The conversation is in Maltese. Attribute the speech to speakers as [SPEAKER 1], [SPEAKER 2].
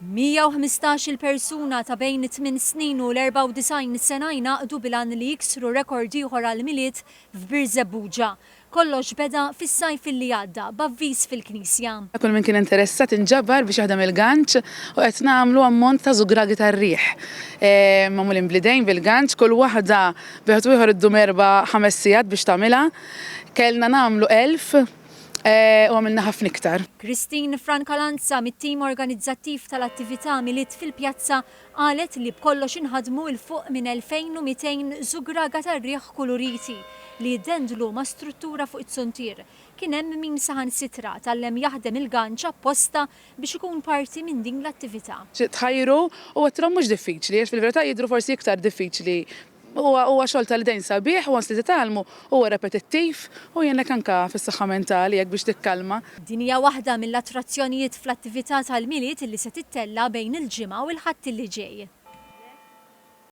[SPEAKER 1] 115 persuna ta' bejn 8 snin u l-94 sena jnaqdu bilan li jiksru rekord ieħor għal-miliet f'Birzebbuġa. Kollox beda fis-sajf li għadda b'avviż fil-Knisja.
[SPEAKER 2] Kull min kien interessat inġabbar biex jaħdem il-ganċ u qed nagħmlu ammont ta' żugragi tar-riħ. Magħmulin blidejn bil-ganċ, kull waħda bieħed ieħor iddum 4-5 sigħat biex tagħmilha. Kellna nagħmlu 1000 u għamilna ħafna iktar.
[SPEAKER 1] Christine Francalanza mit-tim organizzattiv tal-attività miliet fil-pjazza qalet li b'kollox inħadmu il-fuq minn 2200 żugraga tar-riħ kuluriti li jiddendlu ma' struttura fuq it-suntier. Kien hemm min saħansitra tal-lem jaħdem il-ganċ apposta biex ikun parti minn din l-attività.
[SPEAKER 2] Tħajru u għatrom mhux diffiċli, għax fil-verità jidhru forsi iktar diffiċli. Huwa xogħol tal-idejn sabiħ, u li titgħallmu huwa repetittiv u jennek anke fis-saħħa mentali jekk biex tikkalma.
[SPEAKER 1] Din hija waħda mill-attrazzjonijiet fl-attività tal-miliet li se tittella bejn il-ġimgħa u l-ħadd li ġej.